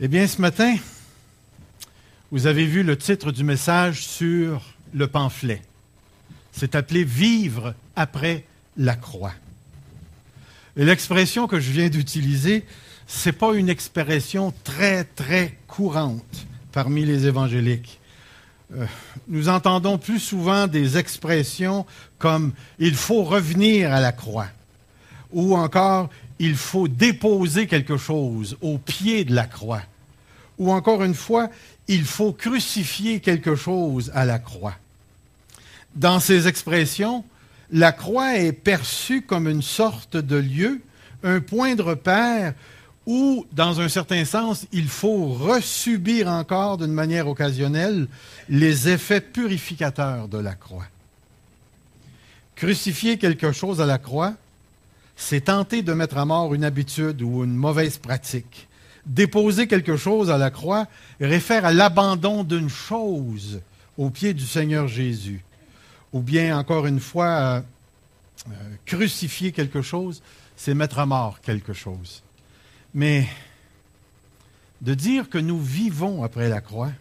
Eh bien, ce matin, vous avez vu le titre du message sur le pamphlet. C'est appelé « Vivre après la croix ». Et l'expression que je viens d'utiliser, ce n'est pas une expression très, très courante parmi les évangéliques. Nous entendons plus souvent des expressions comme « il faut revenir à la croix » ou encore « il faut déposer quelque chose au pied de la croix » ou encore une fois « il faut crucifier quelque chose à la croix ». Dans ces expressions, la croix est perçue comme une sorte de lieu, un point de repère où, dans un certain sens, il faut resubir encore d'une manière occasionnelle les effets purificateurs de la croix. Crucifier quelque chose à la croix, c'est tenter de mettre à mort une habitude ou une mauvaise pratique. Déposer quelque chose à la croix réfère à l'abandon d'une chose au pied du Seigneur Jésus. Ou bien, encore une fois, crucifier quelque chose, c'est mettre à mort quelque chose. Mais de dire que nous vivons après la croix,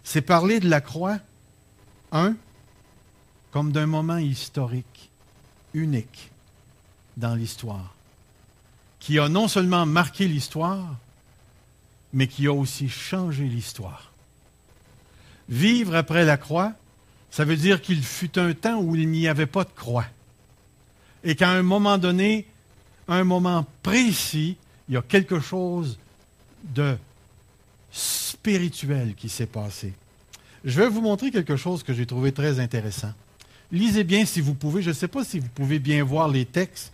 c'est parler de la croix, comme d'un moment historique, unique dans l'histoire, qui a non seulement marqué l'histoire, mais qui a aussi changé l'histoire. Vivre après la croix, ça veut dire qu'il fut un temps où il n'y avait pas de croix. Et qu'à un moment donné, à un moment précis, il y a quelque chose de spirituel qui s'est passé. Je vais vous montrer quelque chose que j'ai trouvé très intéressant. Lisez bien si vous pouvez. Je ne sais pas si vous pouvez bien voir les textes,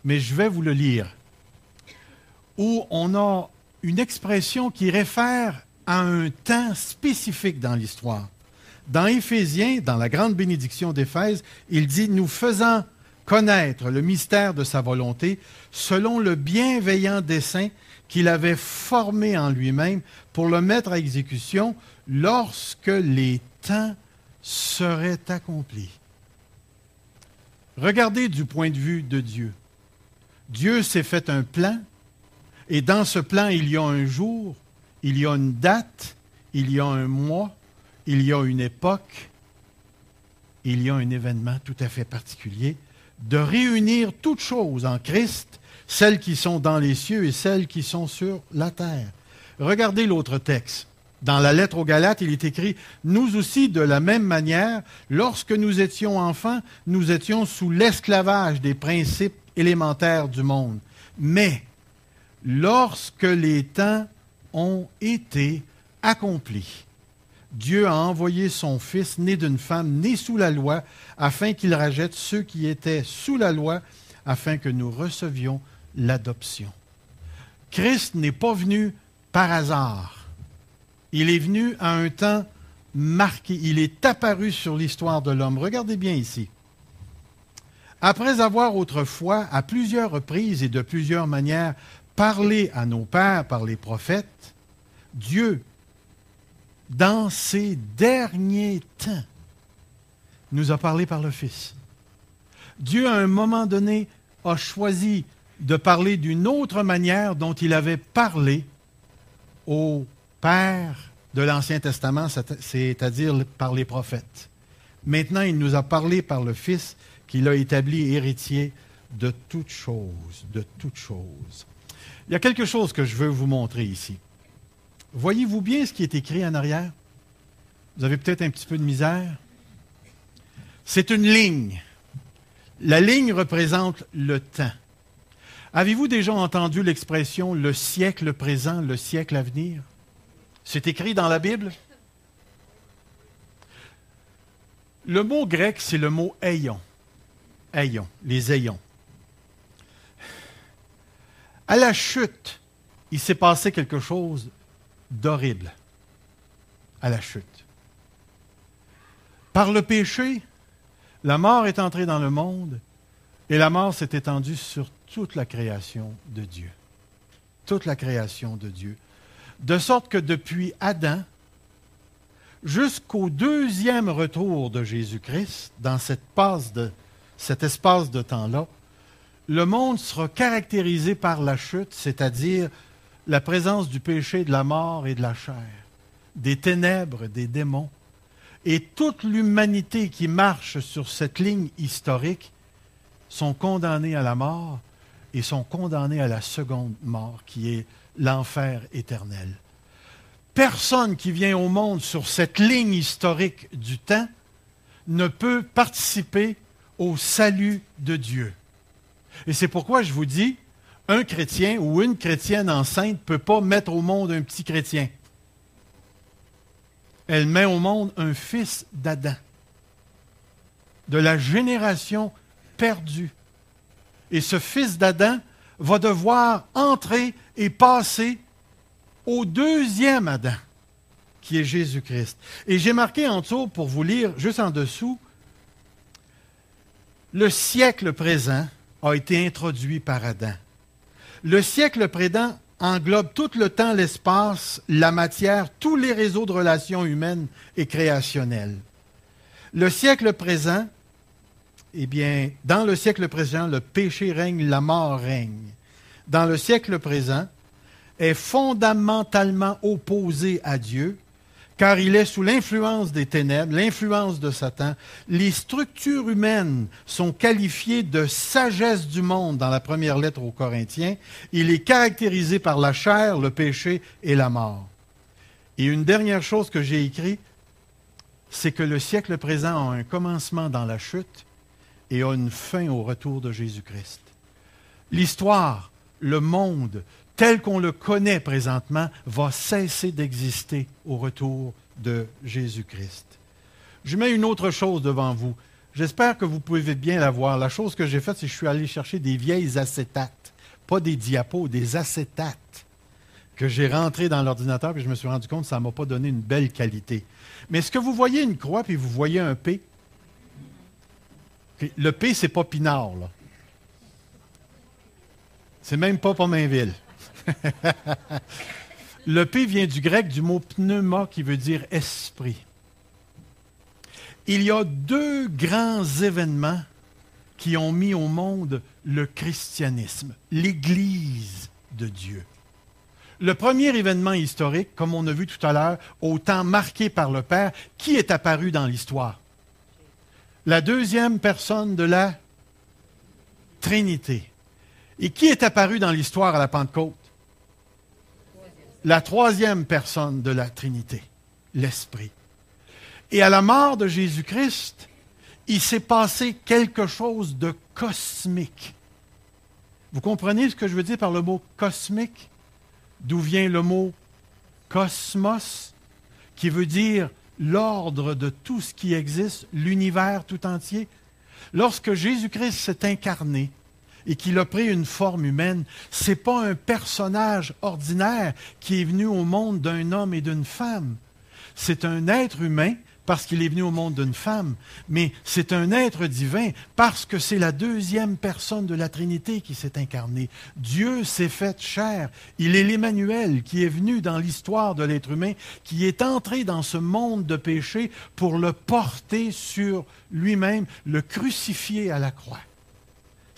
mais je vais vous le lire. Où on a une expression qui réfère à un temps spécifique dans l'histoire. Dans Éphésiens, dans la grande bénédiction d'Éphèse, il dit « Nous faisant connaître le mystère de sa volonté, selon le bienveillant dessein qu'il avait formé en lui-même pour le mettre à exécution lorsque les temps seraient accomplis. » Regardez du point de vue de Dieu. Dieu s'est fait un plan, et dans ce plan, il y a un jour, il y a une date, il y a un mois, il y a une époque, il y a un événement tout à fait particulier, de réunir toutes choses en Christ, celles qui sont dans les cieux et celles qui sont sur la terre. Regardez l'autre texte. Dans la lettre aux Galates, il est écrit « Nous aussi, de la même manière, lorsque nous étions enfants, nous étions sous l'esclavage des principes élémentaires du monde. Mais lorsque les temps ont été accomplis, Dieu a envoyé son Fils, né d'une femme, né sous la loi, afin qu'il rachète ceux qui étaient sous la loi, afin que nous recevions l'adoption. » Christ n'est pas venu par hasard. Il est venu à un temps marqué. Il est apparu sur l'histoire de l'homme. Regardez bien ici. Après avoir autrefois, à plusieurs reprises et de plusieurs manières, parlé à nos pères par les prophètes, Dieu, dans ces derniers temps, nous a parlé par le Fils. Dieu, à un moment donné, a choisi de parler d'une autre manière dont il avait parlé aux pères de l'Ancien Testament, c'est-à-dire par les prophètes. Maintenant, il nous a parlé par le Fils qu'il a établi héritier de toutes choses, de toutes choses. Il y a quelque chose que je veux vous montrer ici. Voyez-vous bien ce qui est écrit en arrière? Vous avez peut-être un petit peu de misère. C'est une ligne. La ligne représente le temps. Avez-vous déjà entendu l'expression « le siècle présent, le siècle à venir » ? C'est écrit dans la Bible. Le mot grec, c'est le mot « aion ». Aion, les aions. À la chute, il s'est passé quelque chose d'horrible. À la chute. Par le péché, la mort est entrée dans le monde et la mort s'est étendue sur toute la création de Dieu. Toute la création de Dieu. De sorte que depuis Adam jusqu'au deuxième retour de Jésus-Christ, dans cet espace de temps-là, le monde sera caractérisé par la chute, c'est-à-dire la présence du péché, de la mort et de la chair, des ténèbres, des démons. Et toute l'humanité qui marche sur cette ligne historique sont condamnés à la mort et sont condamnés à la seconde mort, qui est l'enfer éternel. Personne qui vient au monde sur cette ligne historique du temps ne peut participer au salut de Dieu. Et c'est pourquoi je vous dis, un chrétien ou une chrétienne enceinte ne peut pas mettre au monde un petit chrétien. Elle met au monde un fils d'Adam, de la génération perdue. Et ce fils d'Adam va devoir entrer et passer au deuxième Adam, qui est Jésus-Christ. Et j'ai marqué en dessous, pour vous lire, juste en dessous, le siècle présent a été introduit par Adam. Le siècle présent englobe tout le temps, l'espace, la matière, tous les réseaux de relations humaines et créationnelles. Le siècle présent, eh bien, dans le siècle présent, le péché règne, la mort règne. Dans le siècle présent, est fondamentalement opposé à Dieu, car il est sous l'influence des ténèbres, l'influence de Satan. Les structures humaines sont qualifiées de sagesse du monde dans la première lettre aux Corinthiens. Il est caractérisé par la chair, le péché et la mort. Et une dernière chose que j'ai écrite, c'est que le siècle présent a un commencement dans la chute et a une fin au retour de Jésus-Christ. L'histoire, le monde, tel qu'on le connaît présentement, va cesser d'exister au retour de Jésus-Christ. Je mets une autre chose devant vous. J'espère que vous pouvez bien la voir. La chose que j'ai faite, c'est que je suis allé chercher des vieilles acétates, pas des diapos, des acétates, que j'ai rentrées dans l'ordinateur, et je me suis rendu compte que ça ne m'a pas donné une belle qualité. Mais est-ce que vous voyez une croix, puis vous voyez un P? Le P, ce n'est pas Pinard, là. C'est même pas Pomainville. Le P vient du grec du mot pneuma qui veut dire esprit. Il y a deux grands événements qui ont mis au monde le christianisme, l'Église de Dieu. Le premier événement historique, comme on a vu tout à l'heure, au temps marqué par le Père, qui est apparu dans l'histoire? La deuxième personne de la Trinité. Et qui est apparu dans l'histoire à la Pentecôte? La troisième personne de la Trinité, l'Esprit. Et à la mort de Jésus-Christ, il s'est passé quelque chose de cosmique. Vous comprenez ce que je veux dire par le mot cosmique? D'où vient le mot cosmos, qui veut dire l'ordre de tout ce qui existe, l'univers tout entier. Lorsque Jésus-Christ s'est incarné, et qu'il a pris une forme humaine, ce n'est pas un personnage ordinaire qui est venu au monde d'un homme et d'une femme. C'est un être humain parce qu'il est venu au monde d'une femme, mais c'est un être divin parce que c'est la deuxième personne de la Trinité qui s'est incarnée. Dieu s'est fait chair. Il est l'Emmanuel qui est venu dans l'histoire de l'être humain, qui est entré dans ce monde de péché pour le porter sur lui-même, le crucifier à la croix.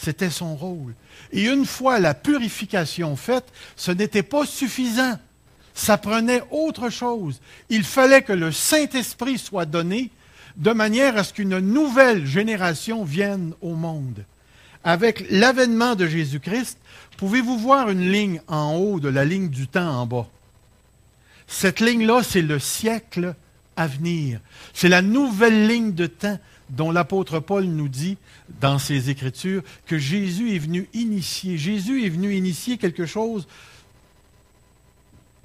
C'était son rôle. Et une fois la purification faite, ce n'était pas suffisant. Ça prenait autre chose. Il fallait que le Saint-Esprit soit donné de manière à ce qu'une nouvelle génération vienne au monde. Avec l'avènement de Jésus-Christ, pouvez-vous voir une ligne en haut de la ligne du temps en bas? Cette ligne-là, c'est le siècle à venir. C'est la nouvelle ligne de temps dont l'apôtre Paul nous dit dans ses Écritures que Jésus est venu initier. Jésus est venu initier quelque chose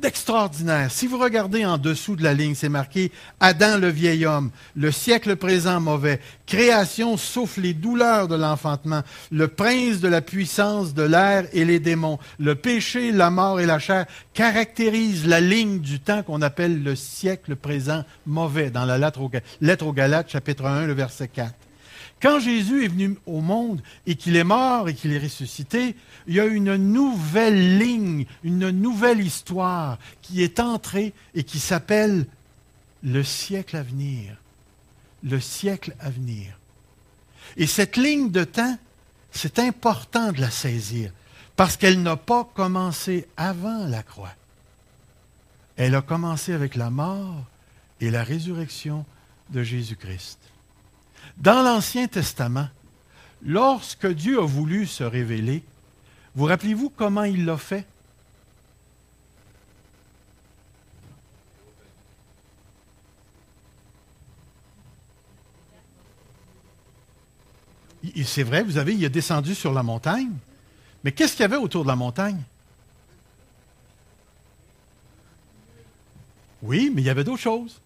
d'extraordinaire. Si vous regardez en dessous de la ligne, c'est marqué « Adam le vieil homme, le siècle présent mauvais, création souffle les douleurs de l'enfantement, le prince de la puissance de l'air et les démons, le péché, la mort et la chair caractérisent la ligne du temps qu'on appelle le siècle présent mauvais » dans la lettre aux Galates, chapitre 1, le verset 4. Quand Jésus est venu au monde et qu'il est mort et qu'il est ressuscité, il y a une nouvelle ligne, une nouvelle histoire qui est entrée et qui s'appelle le siècle à venir. Le siècle à venir. Et cette ligne de temps, c'est important de la saisir Parce qu'elle n'a pas commencé avant la croix. Elle a commencé avec la mort et la résurrection de Jésus-Christ. Dans l'Ancien Testament, lorsque Dieu a voulu se révéler, vous rappelez-vous comment il l'a fait? C'est vrai, vous avez, il est descendu sur la montagne. Mais qu'est-ce qu'il y avait autour de la montagne? Oui, mais il y avait d'autres choses.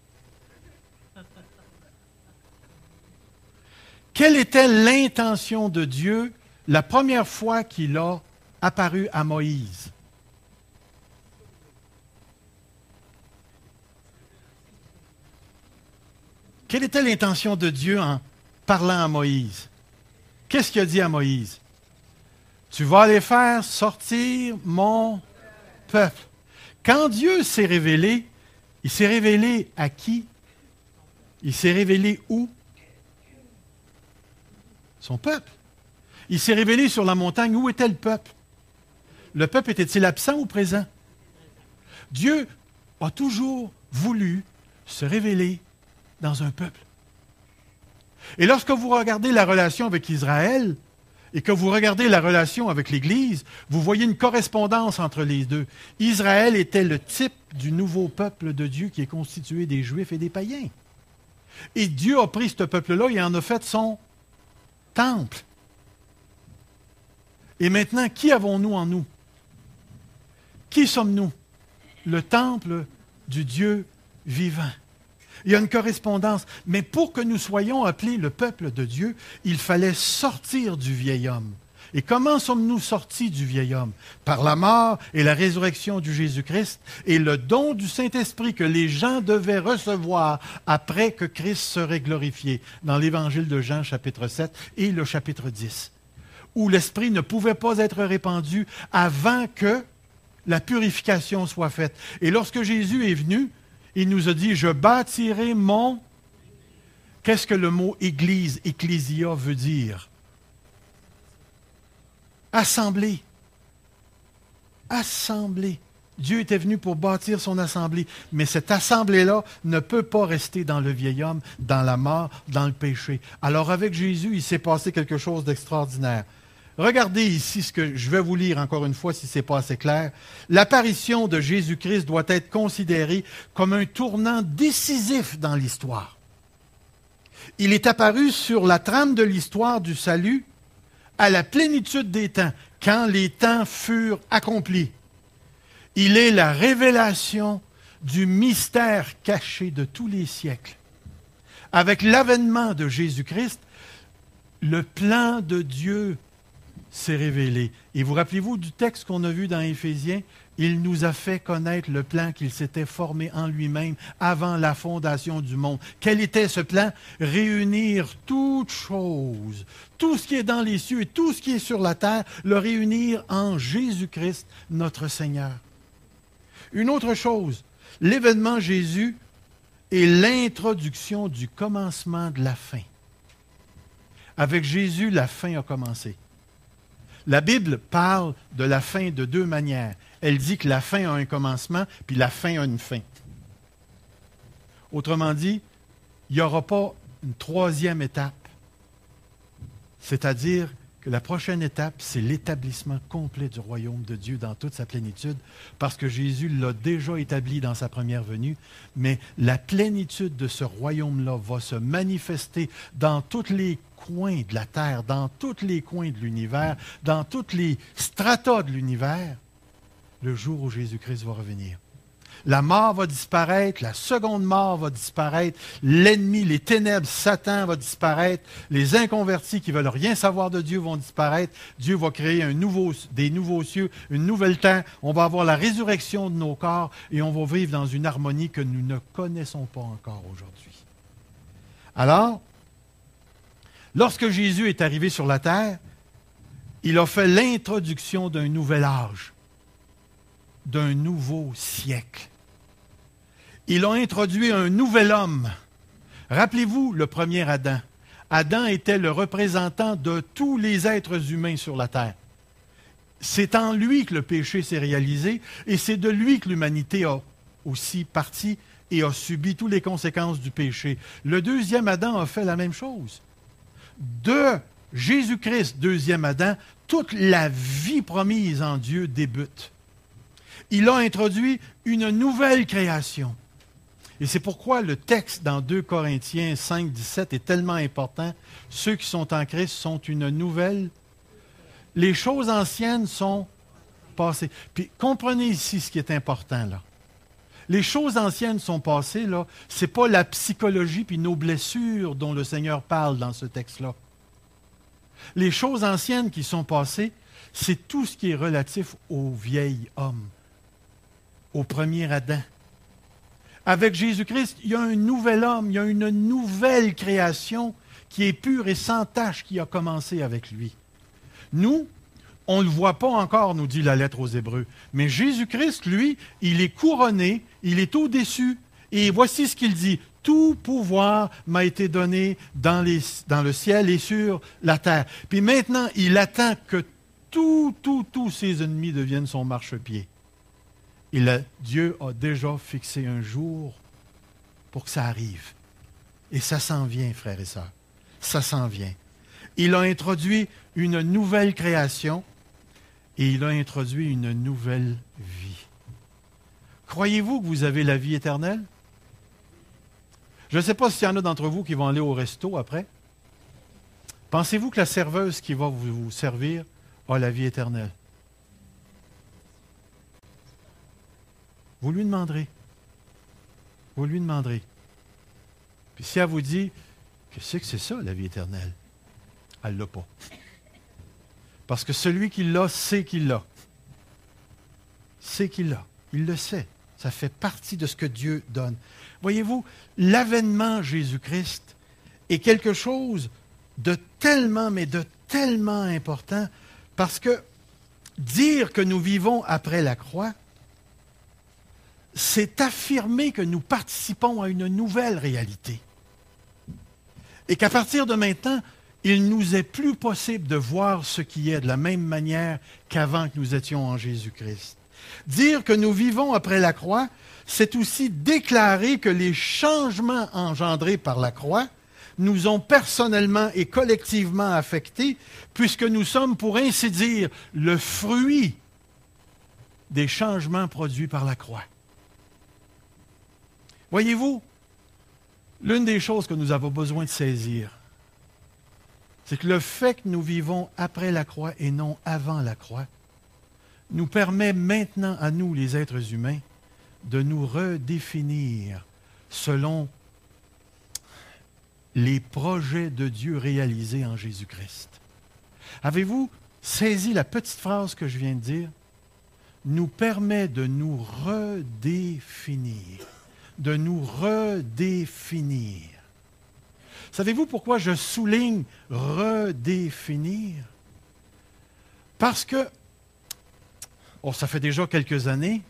Quelle était l'intention de Dieu la première fois qu'il a apparu à Moïse? Quelle était l'intention de Dieu en parlant à Moïse? Qu'est-ce qu'il a dit à Moïse? Tu vas aller faire sortir mon peuple. Quand Dieu s'est révélé, il s'est révélé à qui? Il s'est révélé où? Son peuple. Il s'est révélé sur la montagne. Où était le peuple? Le peuple était-il absent ou présent? Dieu a toujours voulu se révéler dans un peuple. Et lorsque vous regardez la relation avec Israël et que vous regardez la relation avec l'Église, vous voyez une correspondance entre les deux. Israël était le type du nouveau peuple de Dieu qui est constitué des Juifs et des païens. Et Dieu a pris ce peuple-là et en a fait son temple. Et maintenant, qui avons-nous en nous? Qui sommes-nous? Le temple du Dieu vivant. Il y a une correspondance. Mais pour que nous soyons appelés le peuple de Dieu, il fallait sortir du vieil homme. Et comment sommes-nous sortis du vieil homme? Par la mort et la résurrection du Jésus-Christ et le don du Saint-Esprit que les gens devaient recevoir après que Christ serait glorifié, dans l'Évangile de Jean, chapitre 7 et le chapitre 10, où l'Esprit ne pouvait pas être répandu avant que la purification soit faite. Et lorsque Jésus est venu, il nous a dit, je bâtirai mon... Qu'est-ce que le mot église, ecclésia, veut dire? Assemblée. Assemblée. Dieu était venu pour bâtir son assemblée. Mais cette assemblée-là ne peut pas rester dans le vieil homme, dans la mort, dans le péché. Alors avec Jésus, il s'est passé quelque chose d'extraordinaire. Regardez ici ce que je vais vous lire encore une fois si ce n'est pas assez clair. L'apparition de Jésus-Christ doit être considérée comme un tournant décisif dans l'histoire. Il est apparu sur la trame de l'histoire du salut à la plénitude des temps, quand les temps furent accomplis. Il est la révélation du mystère caché de tous les siècles. Avec l'avènement de Jésus-Christ, le plan de Dieu s'est révélé. Et vous rappelez-vous du texte qu'on a vu dans Éphésiens? Il nous a fait connaître le plan qu'il s'était formé en lui-même avant la fondation du monde. Quel était ce plan? Réunir toutes choses, tout ce qui est dans les cieux et tout ce qui est sur la terre, le réunir en Jésus-Christ, notre Seigneur. Une autre chose, l'événement Jésus est l'introduction du commencement de la fin. Avec Jésus, la fin a commencé. La Bible parle de la fin de deux manières. Elle dit que la fin a un commencement, puis la fin a une fin. Autrement dit, il n'y aura pas une troisième étape. C'est-à-dire que la prochaine étape, c'est l'établissement complet du royaume de Dieu dans toute sa plénitude, parce que Jésus l'a déjà établi dans sa première venue, mais la plénitude de ce royaume-là va se manifester dans tous les coins de la terre, dans tous les coins de l'univers, dans tous les stratas de l'univers, le jour où Jésus-Christ va revenir. La mort va disparaître, la seconde mort va disparaître, l'ennemi, les ténèbres, Satan va disparaître, les inconvertis qui ne veulent rien savoir de Dieu vont disparaître. Dieu va créer des nouveaux cieux, une nouvelle terre. On va avoir la résurrection de nos corps et on va vivre dans une harmonie que nous ne connaissons pas encore aujourd'hui. Alors, lorsque Jésus est arrivé sur la terre, il a fait l'introduction d'un nouvel âge, d'un nouveau siècle. Il a introduit un nouvel homme. Rappelez-vous le premier Adam. Adam était le représentant de tous les êtres humains sur la terre. c'est en lui que le péché s'est réalisé et c'est de lui que l'humanité a aussi parti et a subi toutes les conséquences du péché. Le deuxième Adam a fait la même chose. De Jésus-Christ, deuxième Adam, toute la vie promise en Dieu débute. Il a introduit une nouvelle création. Et c'est pourquoi le texte dans 2 Corinthiens 5, 17 est tellement important. Ceux qui sont en Christ sont une nouvelle. Les choses anciennes sont passées. Puis comprenez ici ce qui est important là. Les choses anciennes sont passées, là. Ce n'est pas la psychologie puis nos blessures dont le Seigneur parle dans ce texte-là. Les choses anciennes qui sont passées, c'est tout ce qui est relatif au vieil homme, au premier Adam. Avec Jésus-Christ, il y a un nouvel homme, il y a une nouvelle création qui est pure et sans tache qui a commencé avec lui. Nous, on ne le voit pas encore, nous dit la lettre aux Hébreux. Mais Jésus-Christ, lui, il est couronné, il est au-dessus. Et voici ce qu'il dit. Tout pouvoir m'a été donné dans le ciel et sur la terre. Puis maintenant, il attend que tous ses ennemis deviennent son marchepied. Et Dieu a déjà fixé un jour pour que ça arrive. Et ça s'en vient, frères et sœurs. Ça s'en vient. Il a introduit une nouvelle création et il a introduit une nouvelle vie. Croyez-vous que vous avez la vie éternelle? Je ne sais pas s'il y en a d'entre vous qui vont aller au resto après. Pensez-vous que la serveuse qui va vous servir a la vie éternelle? Vous lui demanderez. Vous lui demanderez. Puis si elle vous dit, qu'est-ce que c'est ça, la vie éternelle? Elle ne l'a pas. Parce que celui qui l'a, sait qu'il l'a. Sait qu'il l'a. Il le sait. Ça fait partie de ce que Dieu donne. Voyez-vous, l'avènement Jésus-Christ est quelque chose de tellement, mais de tellement important, parce que dire que nous vivons après la croix, c'est affirmer que nous participons à une nouvelle réalité. Et qu'à partir de maintenant, il ne nous est plus possible de voir ce qui est de la même manière qu'avant que nous étions en Jésus-Christ. Dire que nous vivons après la croix, c'est aussi déclarer que les changements engendrés par la croix nous ont personnellement et collectivement affectés, puisque nous sommes, pour ainsi dire, le fruit des changements produits par la croix. Voyez-vous, l'une des choses que nous avons besoin de saisir, c'est que le fait que nous vivons après la croix et non avant la croix nous permet maintenant à nous, les êtres humains, de nous redéfinir selon les projets de Dieu réalisés en Jésus-Christ. Avez-vous saisi la petite phrase que je viens de dire? Nous permet de nous redéfinir. De nous redéfinir. Savez-vous pourquoi je souligne redéfinir? Parce que, ça fait déjà quelques années,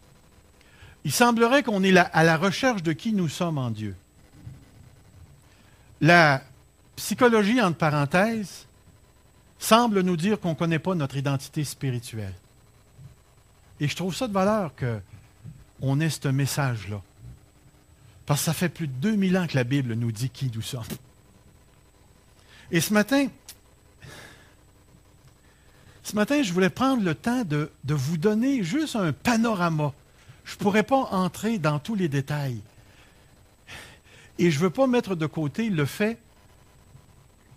il semblerait qu'on est à la recherche de qui nous sommes en Dieu. La psychologie, entre parenthèses, semble nous dire qu'on ne connaît pas notre identité spirituelle. Et je trouve ça de valeur qu'on ait ce message-là. Parce que ça fait plus de 2000 ans que la Bible nous dit qui nous sommes. Et ce matin, je voulais prendre le temps de vous donner juste un panorama. Je ne pourrais pas entrer dans tous les détails. Et je ne veux pas mettre de côté le fait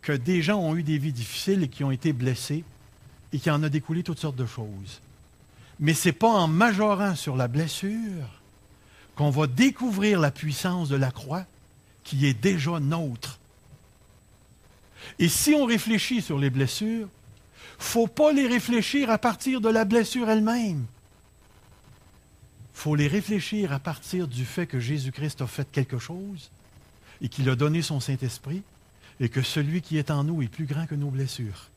que des gens ont eu des vies difficiles et qui ont été blessés et qu'il en a découlé toutes sortes de choses. Mais ce n'est pas en majorant sur la blessure qu'on va découvrir la puissance de la croix qui est déjà nôtre. Et si on réfléchit sur les blessures, il ne faut pas les réfléchir à partir de la blessure elle-même. Il faut les réfléchir à partir du fait que Jésus-Christ a fait quelque chose et qu'il a donné son Saint-Esprit et que celui qui est en nous est plus grand que nos blessures.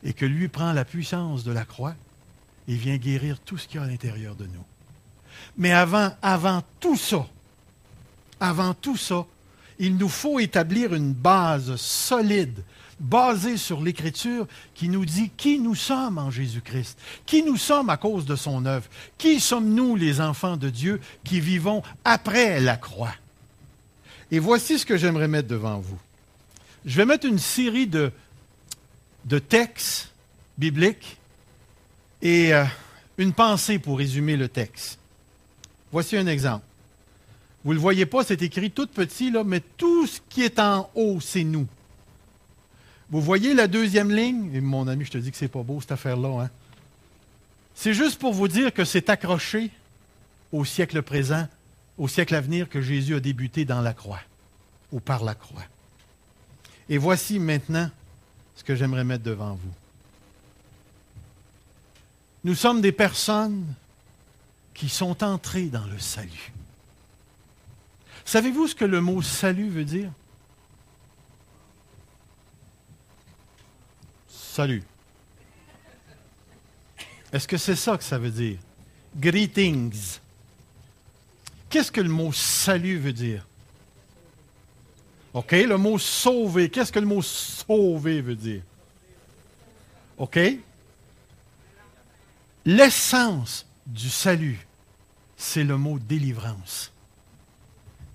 Et que lui prend la puissance de la croix et vient guérir tout ce qu'il y a à l'intérieur de nous. Mais avant tout ça, il nous faut établir une base solide basée sur l'Écriture qui nous dit qui nous sommes en Jésus-Christ, qui nous sommes à cause de son œuvre, qui sommes-nous les enfants de Dieu qui vivons après la croix. Et voici ce que j'aimerais mettre devant vous. Je vais mettre une série de textes bibliques et une pensée pour résumer le texte. Voici un exemple. Vous ne le voyez pas, c'est écrit tout petit, là, mais tout ce qui est en haut, c'est nous. Vous voyez la deuxième ligne? Et mon ami, je te dis que c'est pas beau, cette affaire-là. Hein? C'est juste pour vous dire que c'est accroché au siècle présent, au siècle à venir que Jésus a débuté dans la croix, ou par la croix. Et voici maintenant ce que j'aimerais mettre devant vous. Nous sommes des personnes qui sont entrées dans le salut. Savez-vous ce que le mot salut veut dire? Salut. Est-ce que c'est ça que ça veut dire? Greetings. Qu'est-ce que le mot salut veut dire? OK, le mot sauver. Qu'est-ce que le mot sauver veut dire? OK? L'essence du salut, c'est le mot délivrance.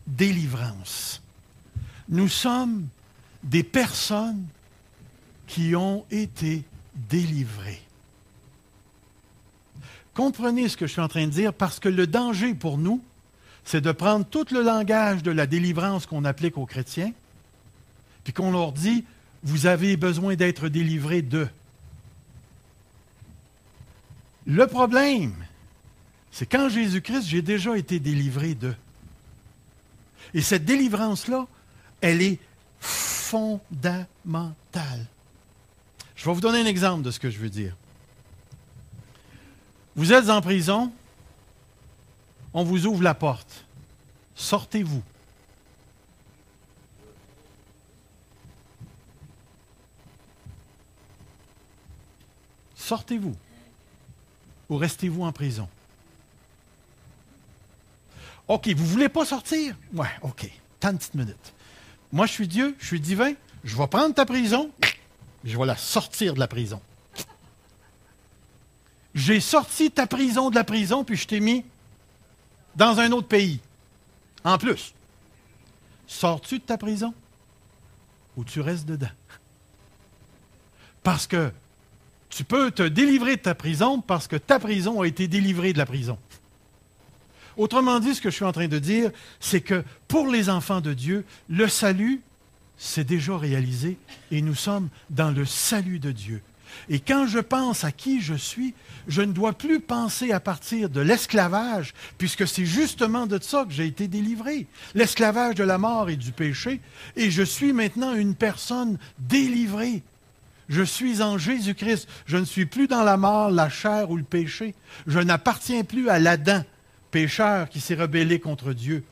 Délivrance. Nous sommes des personnes qui ont été délivrées. Comprenez ce que je suis en train de dire, parce que le danger pour nous, c'est de prendre tout le langage de la délivrance qu'on applique aux chrétiens, puis qu'on leur dit, vous avez besoin d'être délivrés de. Le problème, c'est qu'en Jésus-Christ, j'ai déjà été délivré de. Et cette délivrance-là, elle est fondamentale. Je vais vous donner un exemple de ce que je veux dire. Vous êtes en prison, on vous ouvre la porte. Sortez-vous. Sortez-vous. Ou restez-vous en prison? OK, vous ne voulez pas sortir? Ouais, OK. Tant de petites minutes. Moi, je suis Dieu, je suis divin, je vais prendre ta prison, je vais la sortir de la prison. J'ai sorti ta prison de la prison, puis je t'ai mis dans un autre pays. En plus. Sors-tu de ta prison ou tu restes dedans? Parce que tu peux te délivrer de ta prison parce que ta prison a été délivrée de la prison. Autrement dit, ce que je suis en train de dire, c'est que pour les enfants de Dieu, le salut, c'est déjà réalisé et nous sommes dans le salut de Dieu. Et quand je pense à qui je suis, je ne dois plus penser à partir de l'esclavage, puisque c'est justement de ça que j'ai été délivré. L'esclavage de la mort et du péché, et je suis maintenant une personne délivrée. Je suis en Jésus-Christ. Je ne suis plus dans la mort, la chair ou le péché. Je n'appartiens plus à l'Adam, pécheur qui s'est rebellé contre Dieu.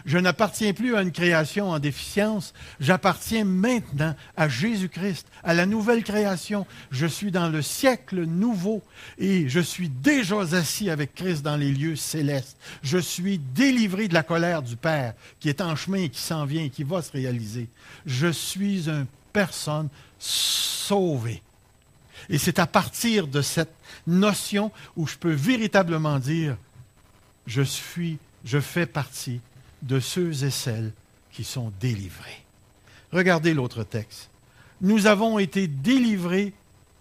Je n'appartiens plus à une création en déficience. J'appartiens maintenant à Jésus-Christ, à la nouvelle création. Je suis dans le siècle nouveau et je suis déjà assis avec Christ dans les lieux célestes. Je suis délivré de la colère du Père qui est en chemin et qui s'en vient et qui va se réaliser. Je suis une personne sauvée. Et c'est à partir de cette notion où je peux véritablement dire je fais partie de ceux et celles qui sont délivrés. Regardez l'autre texte. Nous avons été délivrés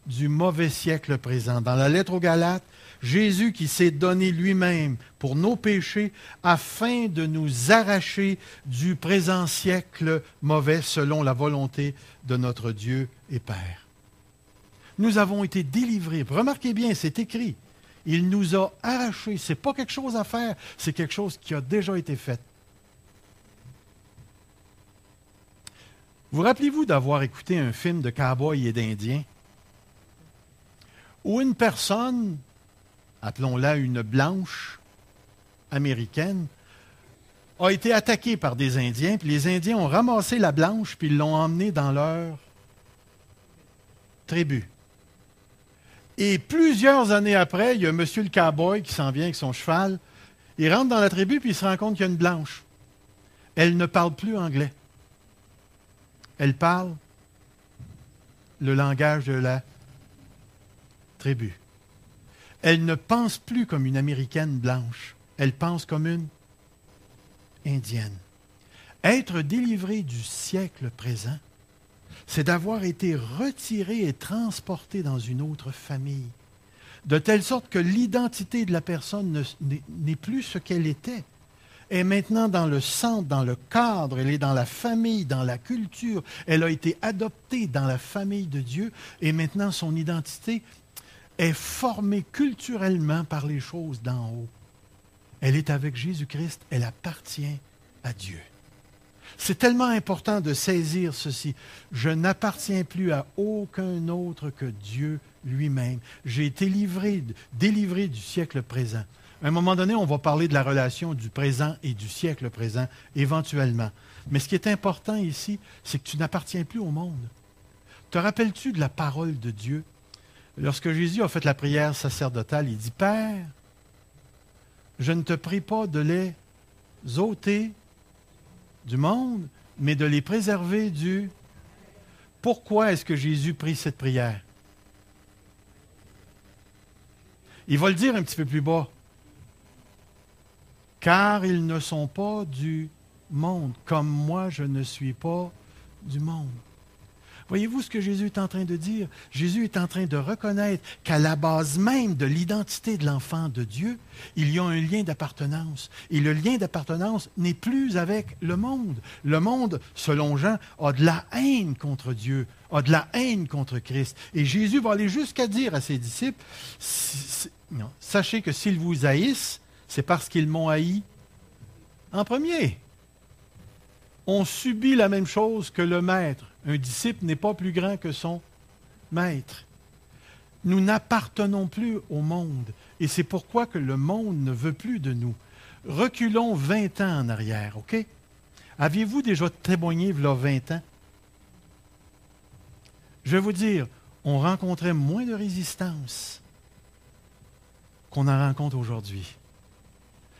du mauvais siècle présent. Dans la lettre aux Galates, Jésus qui s'est donné lui-même pour nos péchés afin de nous arracher du présent siècle mauvais selon la volonté de notre Dieu et Père. Nous avons été délivrés. Remarquez bien, c'est écrit. Il nous a arrachés. Ce n'est pas quelque chose à faire, c'est quelque chose qui a déjà été fait. Vous rappelez-vous d'avoir écouté un film de cow-boys et d'Indiens où une personne, appelons-la une blanche américaine, a été attaquée par des Indiens, puis les Indiens ont ramassé la blanche, puis ils l'ont emmenée dans leur tribu. Et plusieurs années après, il y a monsieur le cow-boy qui s'en vient avec son cheval, il rentre dans la tribu, puis il se rend compte qu'il y a une blanche. Elle ne parle plus anglais. Elle parle le langage de la tribu. Elle ne pense plus comme une Américaine blanche. Elle pense comme une Indienne. Être délivré du siècle présent, c'est d'avoir été retiré et transporté dans une autre famille, de telle sorte que l'identité de la personne n'est plus ce qu'elle était. Elle est maintenant dans le centre, dans le cadre, elle est dans la famille, dans la culture. Elle a été adoptée dans la famille de Dieu et maintenant son identité est formée culturellement par les choses d'en haut. Elle est avec Jésus-Christ, elle appartient à Dieu. C'est tellement important de saisir ceci. Je n'appartiens plus à aucun autre que Dieu lui-même. J'ai été délivré du siècle présent. À un moment donné, on va parler de la relation du présent et du siècle présent, éventuellement. Mais ce qui est important ici, c'est que tu n'appartiens plus au monde. Te rappelles-tu de la parole de Dieu? Lorsque Jésus a fait la prière sacerdotale, il dit, « Père, je ne te prie pas de les ôter du monde, mais de les préserver du... » Pourquoi est-ce que Jésus prie cette prière? Il va le dire un petit peu plus bas. « Car ils ne sont pas du monde, comme moi je ne suis pas du monde. » Voyez-vous ce que Jésus est en train de dire? Jésus est en train de reconnaître qu'à la base même de l'identité de l'enfant de Dieu, il y a un lien d'appartenance. Et le lien d'appartenance n'est plus avec le monde. Le monde, selon Jean, a de la haine contre Dieu, a de la haine contre Christ. Et Jésus va aller jusqu'à dire à ses disciples, sachez que s'ils vous haïssent, c'est parce qu'ils m'ont haï en premier. On subit la même chose que le maître. Un disciple n'est pas plus grand que son maître. Nous n'appartenons plus au monde. Et c'est pourquoi que le monde ne veut plus de nous. Reculons 20 ans en arrière, OK? Aviez-vous déjà témoigné il y a 20 ans? Je vais vous dire, on rencontrait moins de résistance qu'on en rencontre aujourd'hui.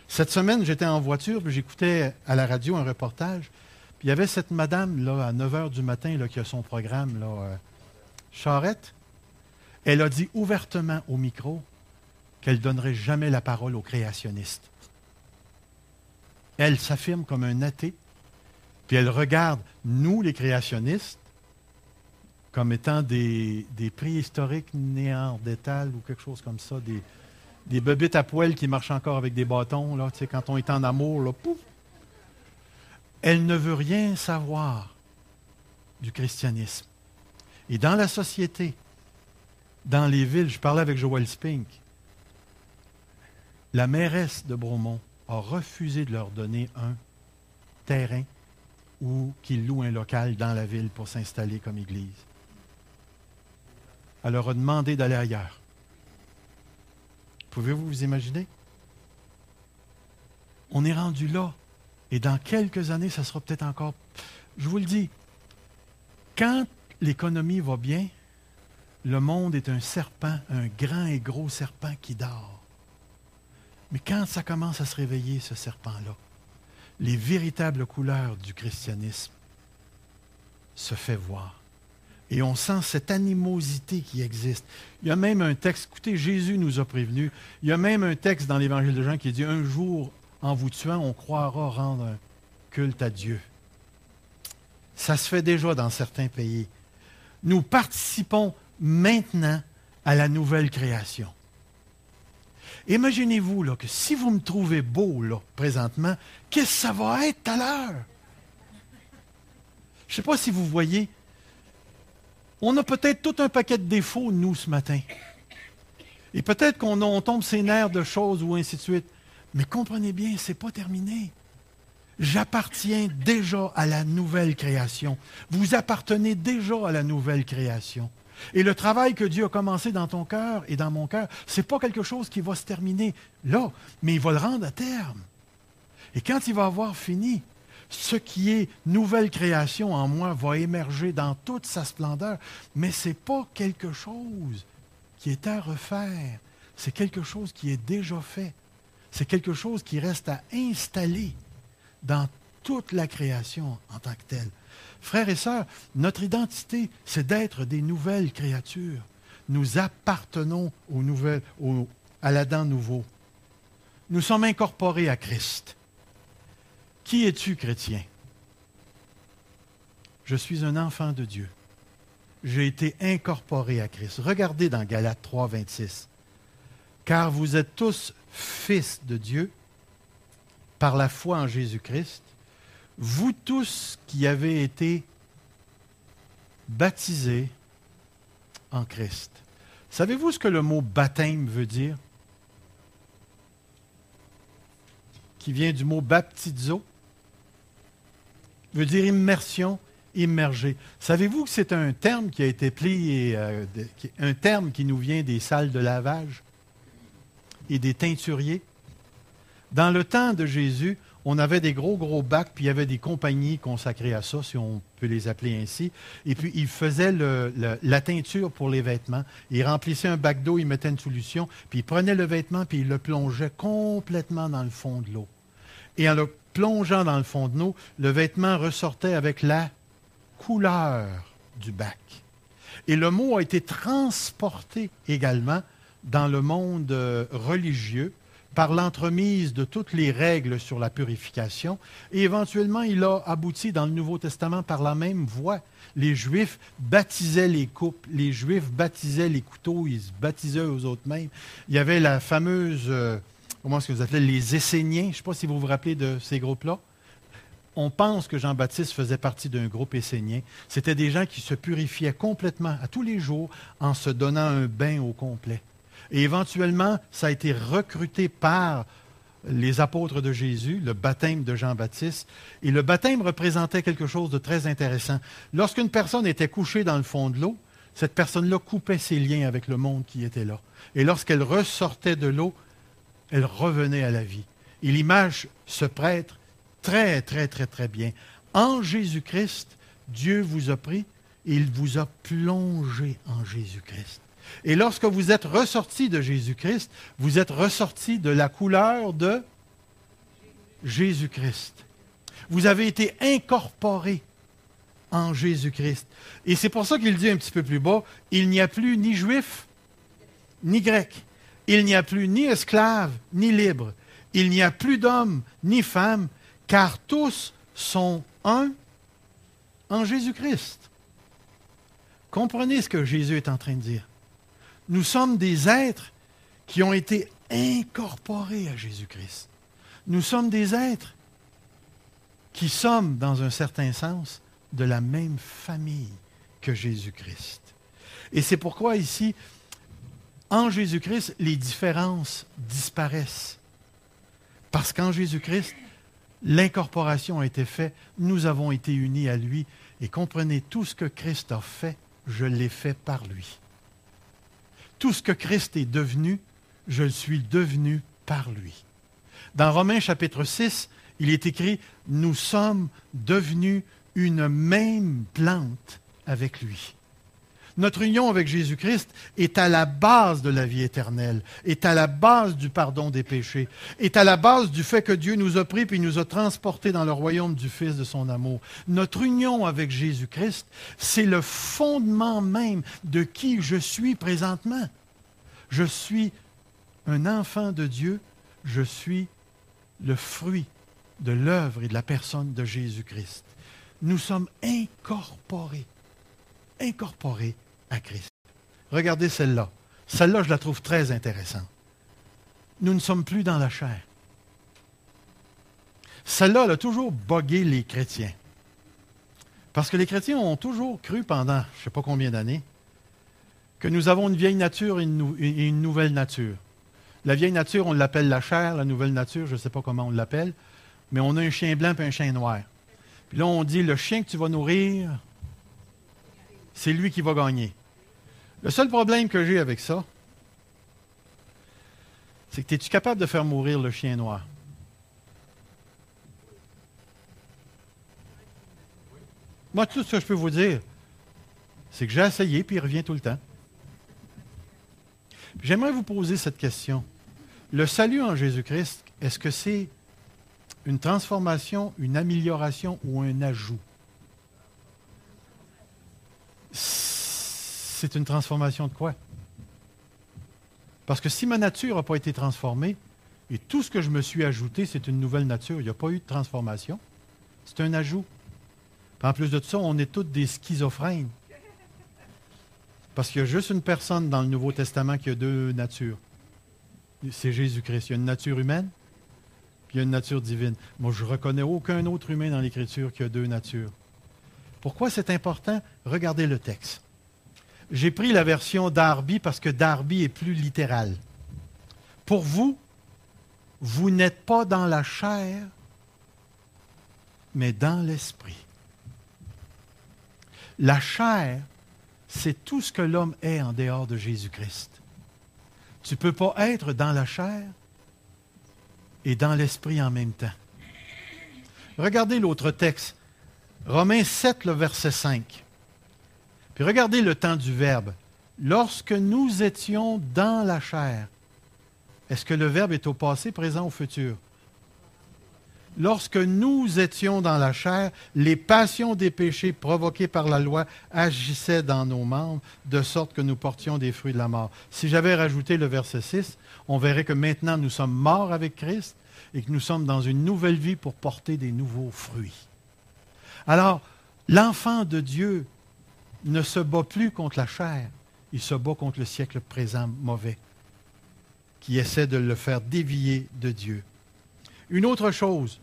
Cette semaine, j'étais en voiture, puis j'écoutais à la radio un reportage. Puis il y avait cette madame, là, à 9 h du matin, là, qui a son programme, là, Charette. Elle a dit ouvertement au micro qu'elle ne donnerait jamais la parole aux créationnistes. Elle s'affirme comme un athée, puis elle regarde, nous, les créationnistes, comme étant des préhistoriques néandertals ou quelque chose comme ça, des bebites à poil qui marchent encore avec des bâtons, là, tu sais, quand on est en amour, là, pouf! Elle ne veut rien savoir du christianisme. Et dans la société, dans les villes, je parlais avec Joël Spink, la mairesse de Bromont a refusé de leur donner un terrain ou qu'ils louent un local dans la ville pour s'installer comme église. Elle leur a demandé d'aller ailleurs. Pouvez-vous vous imaginer? On est rendu là. Et dans quelques années, ça sera peut-être encore... Je vous le dis, quand l'économie va bien, le monde est un serpent, un grand et gros serpent qui dort. Mais quand ça commence à se réveiller, ce serpent-là, les véritables couleurs du christianisme se fait voir. Et on sent cette animosité qui existe. Il y a même un texte, écoutez, Jésus nous a prévenus, il y a même un texte dans l'Évangile de Jean qui dit « Un jour, en vous tuant, on croira rendre un culte à Dieu. » Ça se fait déjà dans certains pays. Nous participons maintenant à la nouvelle création. Imaginez-vous là, que si vous me trouvez beau là, présentement, qu'est-ce que ça va être tout à l'heure? Je ne sais pas si vous voyez, on a peut-être tout un paquet de défauts, nous, ce matin. Et peut-être qu'on tombe ses nerfs de choses ou ainsi de suite. Mais comprenez bien, ce n'est pas terminé. J'appartiens déjà à la nouvelle création. Vous appartenez déjà à la nouvelle création. Et le travail que Dieu a commencé dans ton cœur et dans mon cœur, ce n'est pas quelque chose qui va se terminer là, mais il va le rendre à terme. Et quand il va avoir fini, ce qui est nouvelle création en moi va émerger dans toute sa splendeur. Mais ce n'est pas quelque chose qui est à refaire. C'est quelque chose qui est déjà fait. C'est quelque chose qui reste à installer dans toute la création en tant que telle. Frères et sœurs, notre identité, c'est d'être des nouvelles créatures. Nous appartenons à l'Adam nouveau. Nous sommes incorporés à Christ. Qui es-tu, chrétien? Je suis un enfant de Dieu. J'ai été incorporé à Christ. Regardez dans Galates 3, 26. Car vous êtes tous fils de Dieu par la foi en Jésus-Christ, vous tous qui avez été baptisés en Christ. Savez-vous ce que le mot baptême veut dire? Qui vient du mot baptizo, veut dire immersion, immergé. Savez-vous que c'est un terme qui a été plié, un terme qui nous vient des salles de lavage et des teinturiers? Dans le temps de Jésus, on avait des gros bacs, puis il y avait des compagnies consacrées à ça, si on peut les appeler ainsi. Et puis, ils faisaient la teinture pour les vêtements. Ils remplissaient un bac d'eau, ils mettaient une solution, puis ils prenaient le vêtement, puis ils le plongeaient complètement dans le fond de l'eau. Et en le plongeant dans le fond de l'eau, le vêtement ressortait avec la couleur du bac. Et le mot a été transporté également dans le monde religieux, par l'entremise de toutes les règles sur la purification. Et éventuellement, il a abouti dans le Nouveau Testament par la même voie. Les Juifs baptisaient les coupes, les Juifs baptisaient les couteaux, ils se baptisaient eux autres mêmes. Il y avait la fameuse, comment est-ce que vous appelez, les Esséniens. Je ne sais pas si vous vous rappelez de ces groupes-là. On pense que Jean-Baptiste faisait partie d'un groupe essénien. C'était des gens qui se purifiaient complètement, à tous les jours, en se donnant un bain au complet. Et éventuellement, ça a été recruté par les apôtres de Jésus, le baptême de Jean-Baptiste. Et le baptême représentait quelque chose de très intéressant. Lorsqu'une personne était couchée dans le fond de l'eau, cette personne-là coupait ses liens avec le monde qui était là. Et lorsqu'elle ressortait de l'eau, elle revenait à la vie. Et l'image se prête très bien. En Jésus-Christ, Dieu vous a pris et il vous a plongé en Jésus-Christ. Et lorsque vous êtes ressorti de Jésus-Christ, vous êtes ressorti de la couleur de Jésus-Christ. Vous avez été incorporé en Jésus-Christ. Et c'est pour ça qu'il dit un petit peu plus bas, il n'y a plus ni juif, ni grec. Il n'y a plus ni esclave, ni libre. Il n'y a plus d'homme, ni femme, car tous sont un en Jésus-Christ. Comprenez ce que Jésus est en train de dire. Nous sommes des êtres qui ont été incorporés à Jésus-Christ. Nous sommes des êtres qui sommes, dans un certain sens, de la même famille que Jésus-Christ. Et c'est pourquoi ici, en Jésus-Christ, les différences disparaissent. Parce qu'en Jésus-Christ, l'incorporation a été faite, nous avons été unis à lui. Et comprenez, tout ce que Christ a fait, je l'ai fait par lui. Tout ce que Christ est devenu, je le suis devenu par lui. Dans Romains chapitre 6, il est écrit « Nous sommes devenus une même plante avec lui ». Notre union avec Jésus-Christ est à la base de la vie éternelle, est à la base du pardon des péchés, est à la base du fait que Dieu nous a pris puis nous a transportés dans le royaume du Fils de son amour. Notre union avec Jésus-Christ, c'est le fondement même de qui je suis présentement. Je suis un enfant de Dieu, je suis le fruit de l'œuvre et de la personne de Jésus-Christ. Nous sommes incorporés à Christ. Regardez celle-là. Celle-là, je la trouve très intéressante. Nous ne sommes plus dans la chair. Celle-là, elle a toujours bogué les chrétiens. Parce que les chrétiens ont toujours cru pendant, je ne sais pas combien d'années, que nous avons une vieille nature et une nouvelle nature. La vieille nature, on l'appelle la chair. La nouvelle nature, je ne sais pas comment on l'appelle. Mais on a un chien blanc et un chien noir. Puis là, on dit, le chien que tu vas nourrir, c'est lui qui va gagner. Le seul problème que j'ai avec ça, c'est que es-tu capable de faire mourir le chien noir? Moi, tout ce que je peux vous dire, c'est que j'ai essayé, puis il revient tout le temps. J'aimerais vous poser cette question. Le salut en Jésus-Christ, est-ce que c'est une transformation, une amélioration ou un ajout? c'est une transformation de quoi? Parce que si ma nature n'a pas été transformée, et tout ce que je me suis ajouté, c'est une nouvelle nature, il n'y a pas eu de transformation, c'est un ajout. Puis en plus de ça, on est tous des schizophrènes. Parce qu'il y a juste une personne dans le Nouveau Testament qui a deux natures. C'est Jésus-Christ. Il y a une nature humaine, puis il y a une nature divine. Moi, je ne reconnais aucun autre humain dans l'Écriture qui a deux natures. Pourquoi c'est important? Regardez le texte. J'ai pris la version Darby parce que Darby est plus littéral. Pour vous, vous n'êtes pas dans la chair, mais dans l'esprit. La chair, c'est tout ce que l'homme est en dehors de Jésus-Christ. Tu ne peux pas être dans la chair et dans l'esprit en même temps. Regardez l'autre texte, Romains 7, le verset 5. Puis regardez le temps du verbe. Lorsque nous étions dans la chair, est-ce que le verbe est au passé, présent ou futur? Lorsque nous étions dans la chair, les passions des péchés provoquées par la loi agissaient dans nos membres, de sorte que nous portions des fruits de la mort. Si j'avais rajouté le verset 6, on verrait que maintenant nous sommes morts avec Christ et que nous sommes dans une nouvelle vie pour porter des nouveaux fruits. Alors, l'enfant de Dieu ne se bat plus contre la chair, il se bat contre le siècle présent mauvais, qui essaie de le faire dévier de Dieu. Une autre chose,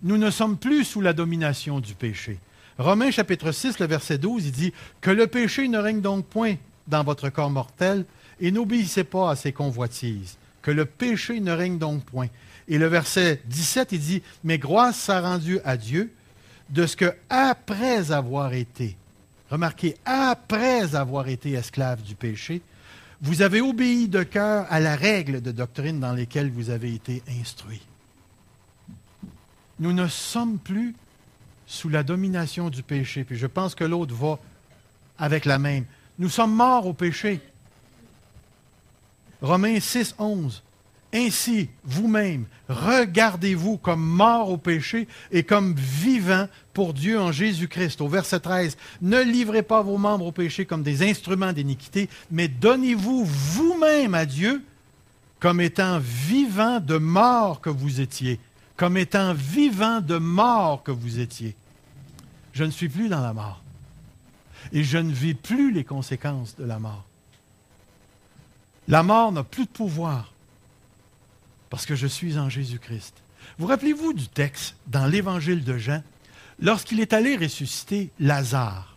nous ne sommes plus sous la domination du péché. Romains chapitre 6, le verset 12, il dit « Que le péché ne règne donc point dans votre corps mortel, et n'obéissez pas à ses convoitises. Que le péché ne règne donc point. » Et le verset 17, il dit « Mais grâce soit rendue à Dieu, de ce que, après avoir été, remarquez, après avoir été esclave du péché, vous avez obéi de cœur à la règle de doctrine dans lesquelles vous avez été instruits. » Nous ne sommes plus sous la domination du péché. Puis je pense que l'autre va avec la même. Nous sommes morts au péché. Romains 6, 11. Ainsi, vous-même, regardez-vous comme morts au péché et comme vivants pour Dieu en Jésus-Christ. Au verset 13, ne livrez pas vos membres au péché comme des instruments d'iniquité, mais donnez-vous vous-même à Dieu comme étant vivants de mort que vous étiez. Comme étant vivant de mort que vous étiez. Je ne suis plus dans la mort. Et je ne vis plus les conséquences de la mort. La mort n'a plus de pouvoir parce que je suis en Jésus-Christ. Vous rappelez-vous du texte dans l'Évangile de Jean, lorsqu'il est allé ressusciter Lazare.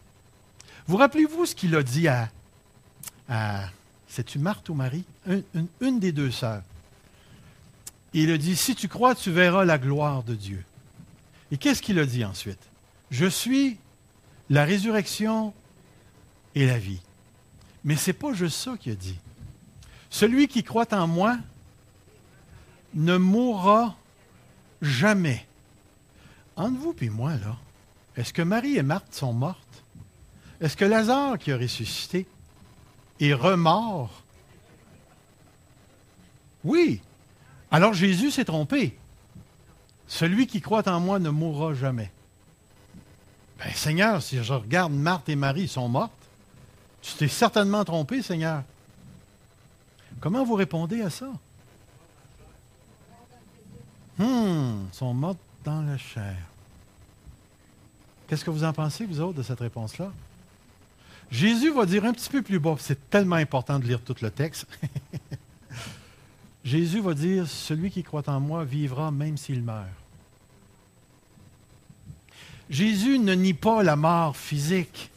Vous rappelez-vous ce qu'il a dit à c'est-tu Marthe ou Marie? Une des deux sœurs. Il a dit, si tu crois, tu verras la gloire de Dieu. Et qu'est-ce qu'il a dit ensuite? Je suis la résurrection et la vie. Mais ce n'est pas juste ça qu'il a dit. Celui qui croit en moi ne mourra jamais. Entre vous et moi, là, est-ce que Marie et Marthe sont mortes? Est-ce que Lazare qui a ressuscité est remort? Oui. Alors Jésus s'est trompé. Celui qui croit en moi ne mourra jamais. Ben, Seigneur, si je regarde Marthe et Marie, ils sont mortes. Tu t'es certainement trompé, Seigneur. Comment vous répondez à ça? Ils sont mortes dans la chair. Qu'est-ce que vous en pensez, vous autres, de cette réponse-là? Jésus va dire un petit peu plus bas, c'est tellement important de lire tout le texte. Jésus va dire, celui qui croit en moi vivra même s'il meurt. Jésus ne nie pas la mort physique.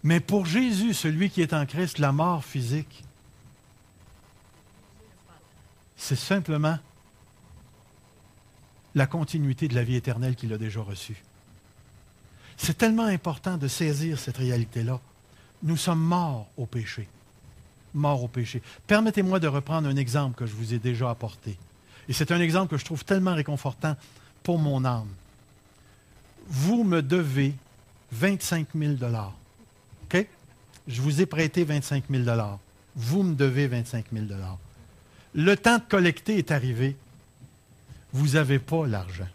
Mais pour Jésus, celui qui est en Christ, la mort physique, c'est simplement la continuité de la vie éternelle qu'il a déjà reçue. C'est tellement important de saisir cette réalité-là. Nous sommes morts au péché. Morts au péché. Permettez-moi de reprendre un exemple que je vous ai déjà apporté. Et c'est un exemple que je trouve tellement réconfortant pour mon âme. Vous me devez 25 000 $. OK? Je vous ai prêté 25 000 $. Vous me devez 25 000 $. Le temps de collecter est arrivé. Vous n'avez pas l'argent.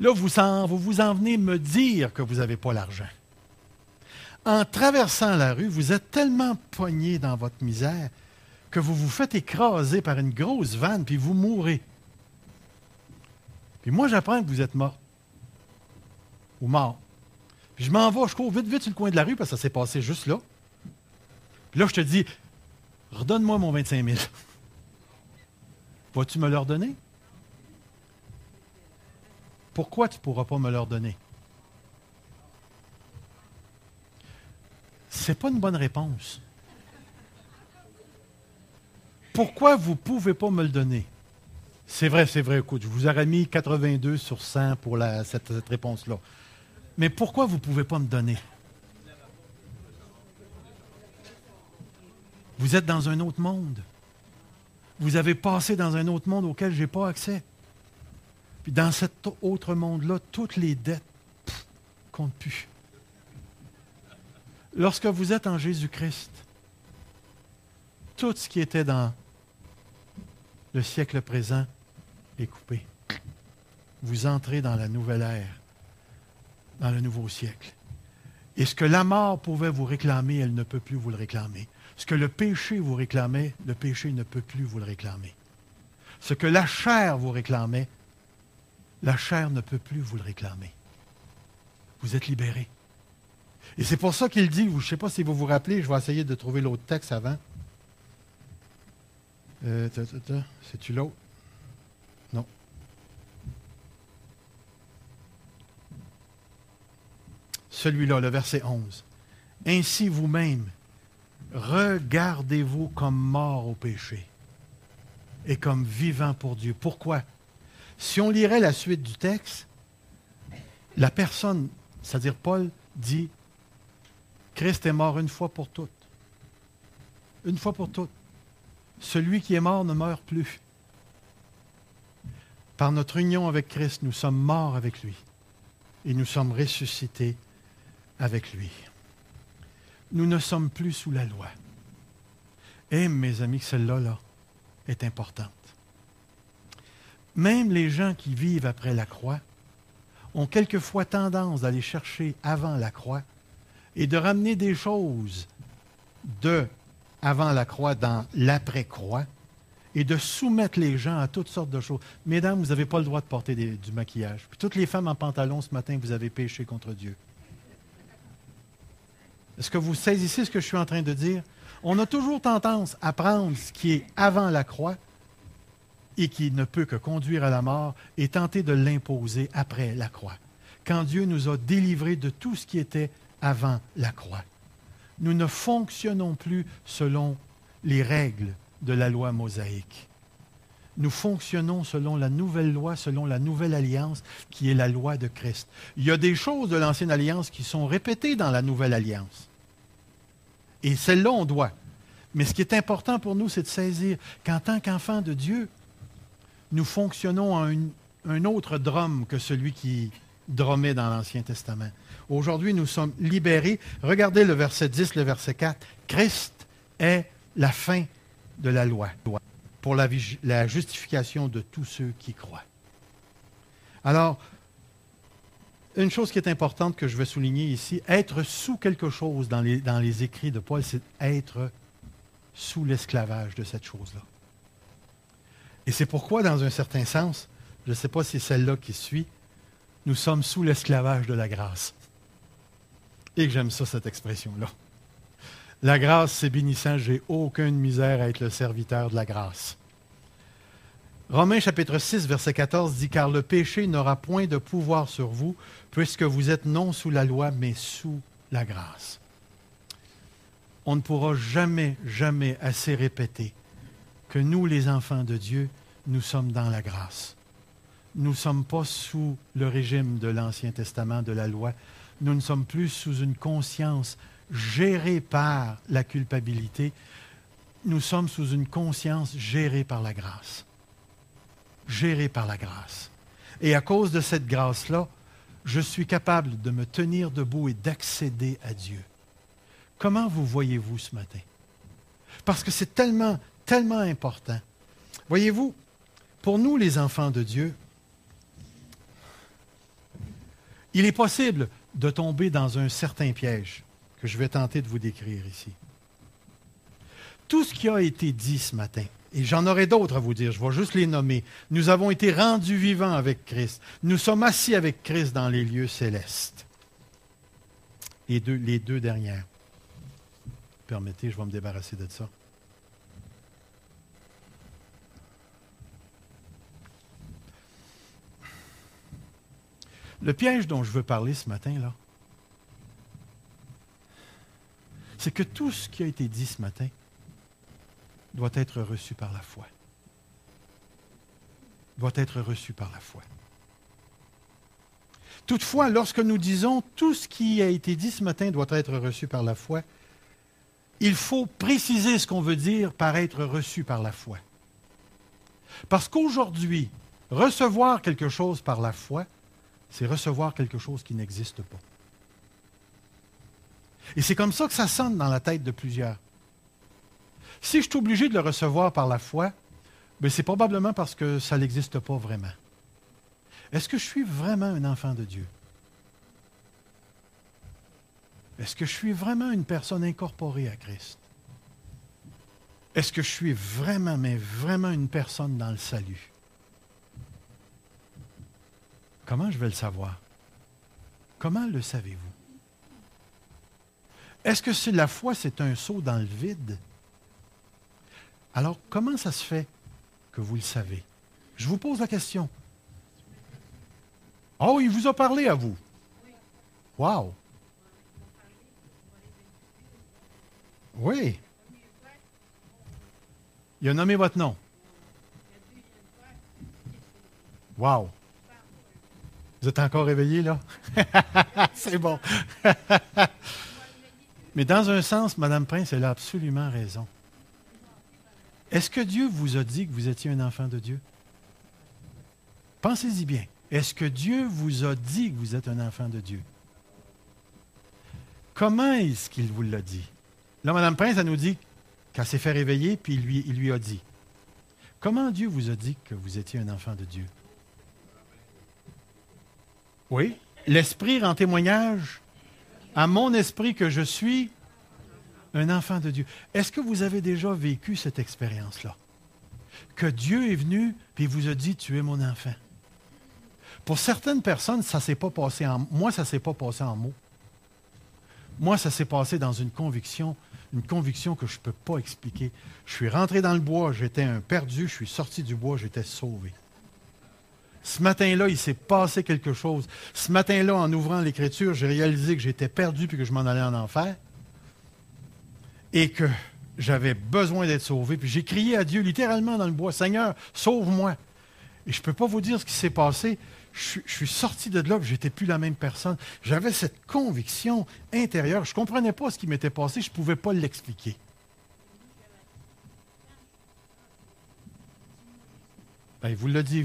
Là, vous vous en venez me dire que vous n'avez pas l'argent. En traversant la rue, vous êtes tellement pogné dans votre misère que vous vous faites écraser par une grosse vanne, puis vous mourrez. Puis moi, j'apprends que vous êtes mort. Ou mort. Puis je m'en vais, je cours vite, vite sur le coin de la rue, parce que ça s'est passé juste là. Puis là, je te dis, redonne-moi mon 25 000. Vas-tu me le redonner? Pourquoi tu ne pourras pas me le redonner? Ce n'est pas une bonne réponse. Pourquoi vous ne pouvez pas me le donner? C'est vrai, écoute, je vous aurais mis 82 sur 100 pour cette réponse-là. Mais pourquoi vous ne pouvez pas me donner? Vous êtes dans un autre monde. Vous avez passé dans un autre monde auquel je n'ai pas accès. Puis dans cet autre monde-là, toutes les dettes ne comptent plus. Lorsque vous êtes en Jésus-Christ, tout ce qui était dans le siècle présent est coupé. Vous entrez dans la nouvelle ère, dans le nouveau siècle. Et ce que la mort pouvait vous réclamer, elle ne peut plus vous le réclamer. Ce que le péché vous réclamait, le péché ne peut plus vous le réclamer. Ce que la chair vous réclamait, la chair ne peut plus vous le réclamer. Vous êtes libérés. Et c'est pour ça qu'il dit, je ne sais pas si vous vous rappelez, je vais essayer de trouver l'autre texte avant. C'est-tu l'autre? Non. Celui-là, le verset 11. Ainsi vous-même, regardez-vous comme mort au péché et comme vivant pour Dieu. Pourquoi? Si on lirait la suite du texte, la personne, c'est-à-dire Paul, dit Christ est mort une fois pour toutes. Une fois pour toutes. Celui qui est mort ne meurt plus. Par notre union avec Christ, nous sommes morts avec lui et nous sommes ressuscités avec lui. Nous ne sommes plus sous la loi. Et mes amis, celle-là là, est importante. Même les gens qui vivent après la croix ont quelquefois tendance d'aller chercher avant la croix et de ramener des choses de avant la croix dans l'après-croix et de soumettre les gens à toutes sortes de choses. Mesdames, vous n'avez pas le droit de porter du maquillage. Puis toutes les femmes en pantalon ce matin, vous avez péché contre Dieu. Est-ce que vous saisissez ce que je suis en train de dire? On a toujours tendance à prendre ce qui est avant la croix et qui ne peut que conduire à la mort et tenter de l'imposer après la croix. Quand Dieu nous a délivrés de tout ce qui était avant la croix. Nous ne fonctionnons plus selon les règles de la loi mosaïque. Nous fonctionnons selon la nouvelle loi, selon la nouvelle alliance, qui est la loi de Christ. Il y a des choses de l'ancienne alliance qui sont répétées dans la nouvelle alliance. Et celle-là, on doit. Mais ce qui est important pour nous, c'est de saisir qu'en tant qu'enfants de Dieu, nous fonctionnons à un autre drame que celui qui dromait dans l'Ancien Testament. Aujourd'hui, nous sommes libérés. Regardez le verset 10, le verset 4. Christ est la fin de la loi pour la justification de tous ceux qui croient. Alors, une chose qui est importante que je vais souligner ici, être sous quelque chose dans les écrits de Paul, c'est être sous l'esclavage de cette chose-là. Et c'est pourquoi, dans un certain sens, je ne sais pas si c'est celle-là qui suit, nous sommes sous l'esclavage de la grâce. Et que j'aime ça, cette expression-là. La grâce, c'est bénissant, j'ai aucune misère à être le serviteur de la grâce. Romains chapitre 6, verset 14 dit « Car le péché n'aura point de pouvoir sur vous, puisque vous êtes non sous la loi, mais sous la grâce. » On ne pourra jamais, jamais assez répéter que nous, les enfants de Dieu, nous sommes dans la grâce. Nous ne sommes pas sous le régime de l'Ancien Testament, de la loi. Nous ne sommes plus sous une conscience gérée par la culpabilité. Nous sommes sous une conscience gérée par la grâce. Gérée par la grâce. Et à cause de cette grâce-là, je suis capable de me tenir debout et d'accéder à Dieu. Comment vous voyez-vous ce matin? Parce que c'est tellement, tellement important. Voyez-vous, pour nous, les enfants de Dieu, Il est possible de tomber dans un certain piège que je vais tenter de vous décrire ici. Tout ce qui a été dit ce matin, et j'en aurai d'autres à vous dire, je vais juste les nommer. Nous avons été rendus vivants avec Christ. Nous sommes assis avec Christ dans les lieux célestes. Les deux dernières. Permettez, je vais me débarrasser de ça. Le piège dont je veux parler ce matin, là, c'est que tout ce qui a été dit ce matin doit être reçu par la foi. Doit être reçu par la foi. Toutefois, lorsque nous disons tout ce qui a été dit ce matin doit être reçu par la foi, il faut préciser ce qu'on veut dire par être reçu par la foi. Parce qu'aujourd'hui, recevoir quelque chose par la foi, c'est recevoir quelque chose qui n'existe pas. Et c'est comme ça que ça sonne dans la tête de plusieurs. Si je suis obligé de le recevoir par la foi, bien, c'est probablement parce que ça n'existe pas vraiment. Est-ce que je suis vraiment un enfant de Dieu? Est-ce que je suis vraiment une personne incorporée à Christ? Est-ce que je suis vraiment, mais vraiment une personne dans le salut? Comment je vais le savoir? Comment le savez-vous? Est-ce que la foi, c'est un saut dans le vide? Alors, comment ça se fait que vous le savez? Je vous pose la question. Oh, il vous a parlé à vous. Wow! Oui. Il a nommé votre nom. Wow! Vous êtes encore réveillé, là? C'est bon. Mais dans un sens, Mme Prince, elle a absolument raison. Est-ce que Dieu vous a dit que vous étiez un enfant de Dieu? Pensez-y bien. Est-ce que Dieu vous a dit que vous êtes un enfant de Dieu? Comment est-ce qu'il vous l'a dit? Là, Mme Prince, elle nous dit qu'elle s'est fait réveiller, puis il lui a dit. Comment Dieu vous a dit que vous étiez un enfant de Dieu? Oui. L'Esprit rend témoignage à mon esprit que je suis un enfant de Dieu. Est-ce que vous avez déjà vécu cette expérience-là? Que Dieu est venu et vous a dit, tu es mon enfant. Pour certaines personnes, ça ne s'est pas passé en... Moi, ça ne s'est pas passé en mots. Moi, ça s'est passé dans une conviction que je ne peux pas expliquer. Je suis rentré dans le bois, j'étais un perdu, je suis sorti du bois, j'étais sauvé. Ce matin-là, il s'est passé quelque chose. Ce matin-là, en ouvrant l'Écriture, j'ai réalisé que j'étais perdu puis que je m'en allais en enfer et que j'avais besoin d'être sauvé. Puis j'ai crié à Dieu littéralement dans le bois, « Seigneur, sauve-moi ». Et je ne peux pas vous dire ce qui s'est passé. Je suis sorti de là, je n'étais plus la même personne. J'avais cette conviction intérieure. Je ne comprenais pas ce qui m'était passé, je ne pouvais pas l'expliquer. Ben, vous l'avez dit,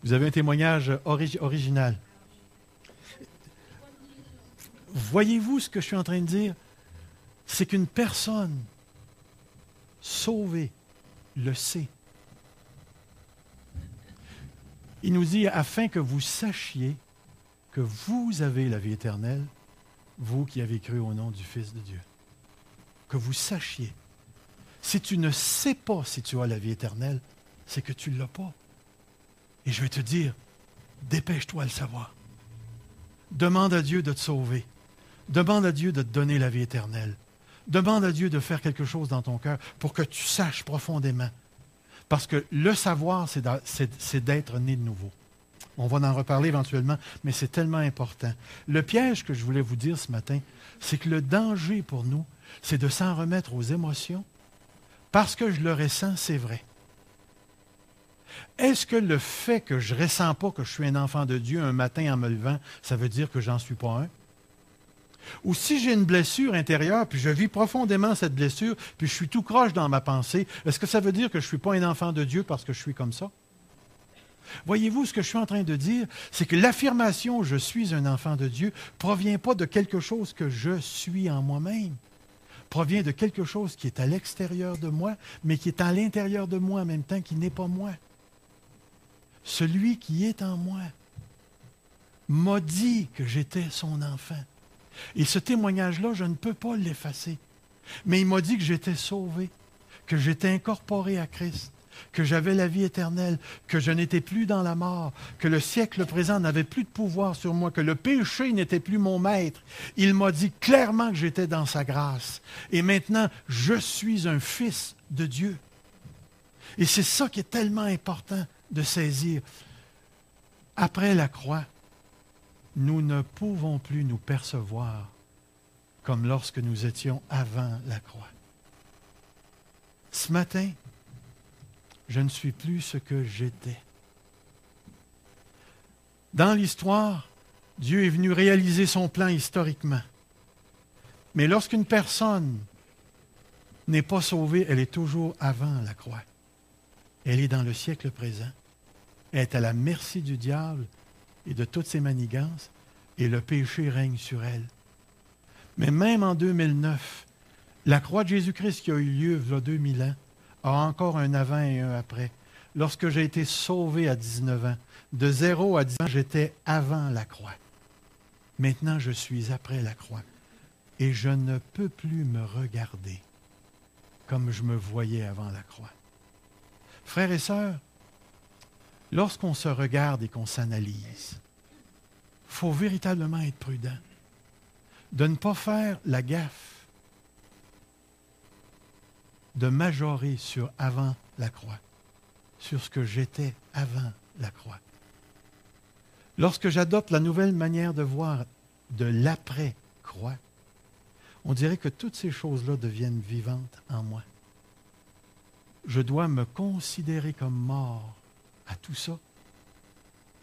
vous avez un témoignage original. Voyez-vous ce que je suis en train de dire? C'est qu'une personne sauvée le sait. Il nous dit, afin que vous sachiez que vous avez la vie éternelle, vous qui avez cru au nom du Fils de Dieu. Que vous sachiez. Si tu ne sais pas si tu as la vie éternelle, c'est que tu ne l'as pas. Et je vais te dire, dépêche-toi à le savoir. Demande à Dieu de te sauver. Demande à Dieu de te donner la vie éternelle. Demande à Dieu de faire quelque chose dans ton cœur pour que tu saches profondément. Parce que le savoir, c'est d'être né de nouveau. On va en reparler éventuellement, mais c'est tellement important. Le piège que je voulais vous dire ce matin, c'est que le danger pour nous, c'est de s'en remettre aux émotions. Parce que je le ressens, c'est vrai. Est-ce que le fait que je ne ressens pas que je suis un enfant de Dieu un matin en me levant, ça veut dire que j'en suis pas un? Ou si j'ai une blessure intérieure, puis je vis profondément cette blessure, puis je suis tout croche dans ma pensée, est-ce que ça veut dire que je ne suis pas un enfant de Dieu parce que je suis comme ça? Voyez-vous, ce que je suis en train de dire, c'est que l'affirmation « je suis un enfant de Dieu » ne provient pas de quelque chose que je suis en moi-même, provient de quelque chose qui est à l'extérieur de moi, mais qui est à l'intérieur de moi en même temps, qui n'est pas moi. Celui qui est en moi m'a dit que j'étais son enfant. Et ce témoignage-là, je ne peux pas l'effacer. Mais il m'a dit que j'étais sauvé, que j'étais incorporé à Christ, que j'avais la vie éternelle, que je n'étais plus dans la mort, que le siècle présent n'avait plus de pouvoir sur moi, que le péché n'était plus mon maître. Il m'a dit clairement que j'étais dans sa grâce. Et maintenant, je suis un fils de Dieu. Et c'est ça qui est tellement important de saisir. Après la croix, nous ne pouvons plus nous percevoir comme lorsque nous étions avant la croix. Ce matin, je ne suis plus ce que j'étais. Dans l'histoire, Dieu est venu réaliser son plan historiquement. Mais lorsqu'une personne n'est pas sauvée, elle est toujours avant la croix. Elle est dans le siècle présent. Elle est à la merci du diable et de toutes ses manigances, et le péché règne sur elle. Mais même en 2009, la croix de Jésus-Christ qui a eu lieu il y a 2000 ans a encore un avant et un après. Lorsque j'ai été sauvé à 19 ans, de 0 à 10 ans, j'étais avant la croix. Maintenant, je suis après la croix. Et je ne peux plus me regarder comme je me voyais avant la croix. Frères et sœurs, lorsqu'on se regarde et qu'on s'analyse, il faut véritablement être prudent de ne pas faire la gaffe de majorer sur avant la croix, sur ce que j'étais avant la croix. Lorsque j'adopte la nouvelle manière de voir de l'après-croix, on dirait que toutes ces choses-là deviennent vivantes en moi. Je dois me considérer comme mort à tout ça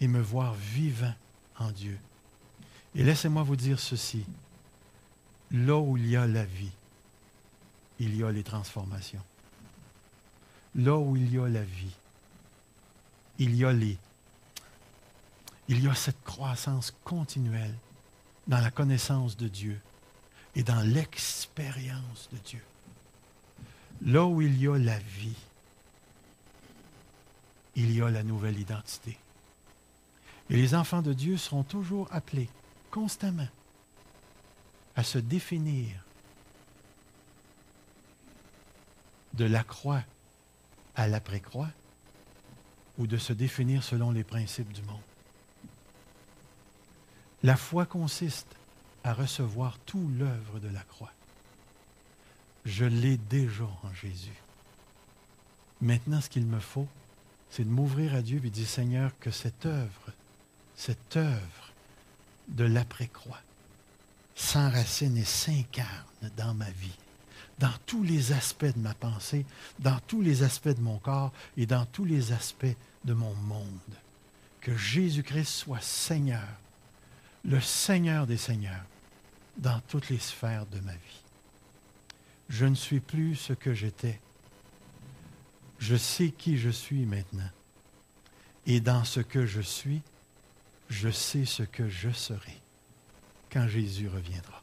et me voir vivant en Dieu. Et laissez-moi vous dire ceci. Là où il y a la vie, il y a les transformations. Là où il y a la vie, il y a cette croissance continuelle dans la connaissance de Dieu et dans l'expérience de Dieu. Là où il y a la vie, il y a la nouvelle identité. Et les enfants de Dieu seront toujours appelés constamment à se définir de la croix à l'après-croix ou de se définir selon les principes du monde. La foi consiste à recevoir tout l'œuvre de la croix. Je l'ai déjà en Jésus. Maintenant, ce qu'il me faut, c'est de m'ouvrir à Dieu et de dire, Seigneur, que cette œuvre de l'après-croix s'enracine et s'incarne dans ma vie, dans tous les aspects de ma pensée, dans tous les aspects de mon corps et dans tous les aspects de mon monde. Que Jésus-Christ soit Seigneur, le Seigneur des Seigneurs, dans toutes les sphères de ma vie. Je ne suis plus ce que j'étais. Je sais qui je suis maintenant. Et dans ce que je suis, je sais ce que je serai quand Jésus reviendra.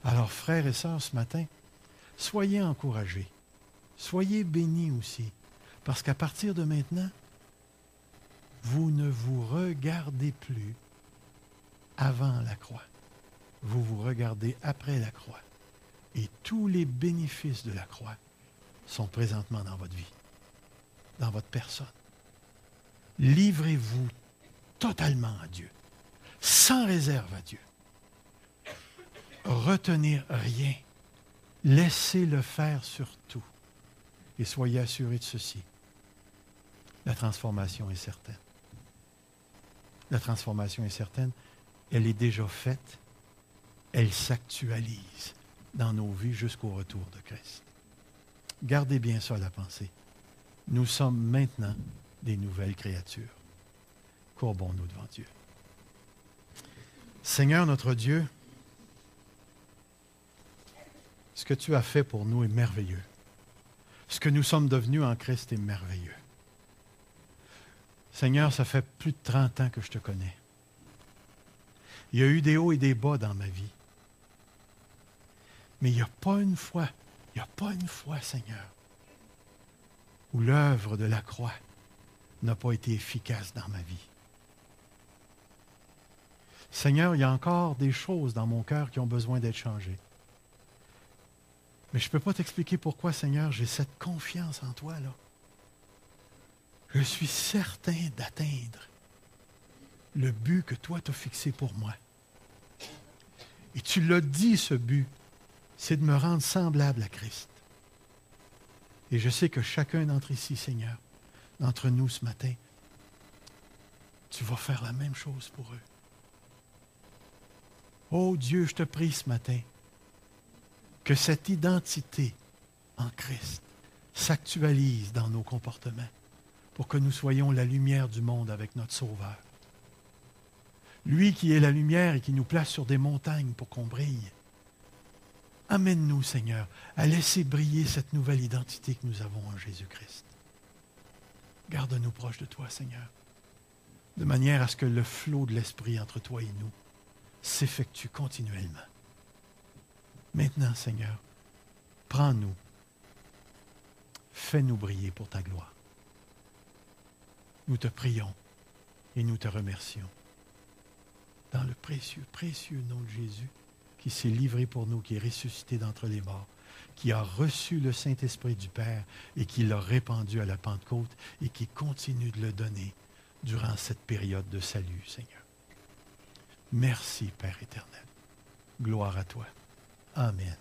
Alors, frères et sœurs, ce matin, soyez encouragés. Soyez bénis aussi. Parce qu'à partir de maintenant, vous ne vous regardez plus avant la croix. Vous vous regardez après la croix. Et tous les bénéfices de la croix sont présentement dans votre vie, dans votre personne. Livrez-vous totalement à Dieu, sans réserve à Dieu. Retenez rien. Laissez-le faire sur tout. Et soyez assurés de ceci. La transformation est certaine. La transformation est certaine. Elle est déjà faite. Elle s'actualise dans nos vies jusqu'au retour de Christ. Gardez bien ça à la pensée. Nous sommes maintenant des nouvelles créatures. Courbons-nous devant Dieu. Seigneur notre Dieu, ce que tu as fait pour nous est merveilleux. Ce que nous sommes devenus en Christ est merveilleux. Seigneur, ça fait plus de 30 ans que je te connais. Il y a eu des hauts et des bas dans ma vie. Mais il n'y a pas une fois, Seigneur, où l'œuvre de la croix n'a pas été efficace dans ma vie. Seigneur, il y a encore des choses dans mon cœur qui ont besoin d'être changées. Mais je ne peux pas t'expliquer pourquoi, Seigneur, j'ai cette confiance en toi, là. Je suis certain d'atteindre le but que toi t'as fixé pour moi. Et tu l'as dit, ce but, c'est de me rendre semblable à Christ. Et je sais que chacun d'entre ici, Seigneur, d'entre nous ce matin, tu vas faire la même chose pour eux. Oh Dieu, je te prie ce matin que cette identité en Christ s'actualise dans nos comportements pour que nous soyons la lumière du monde avec notre Sauveur. Lui qui est la lumière et qui nous place sur des montagnes pour qu'on brille. Amène-nous, Seigneur, à laisser briller cette nouvelle identité que nous avons en Jésus-Christ. Garde-nous proches de toi, Seigneur, de manière à ce que le flot de l'Esprit entre toi et nous s'effectue continuellement. Maintenant, Seigneur, prends-nous, fais-nous briller pour ta gloire. Nous te prions et nous te remercions. Dans le précieux, précieux nom de Jésus, qui s'est livré pour nous, qui est ressuscité d'entre les morts, qui a reçu le Saint-Esprit du Père et qui l'a répandu à la Pentecôte et qui continue de le donner durant cette période de salut, Seigneur. Merci, Père éternel. Gloire à toi. Amen.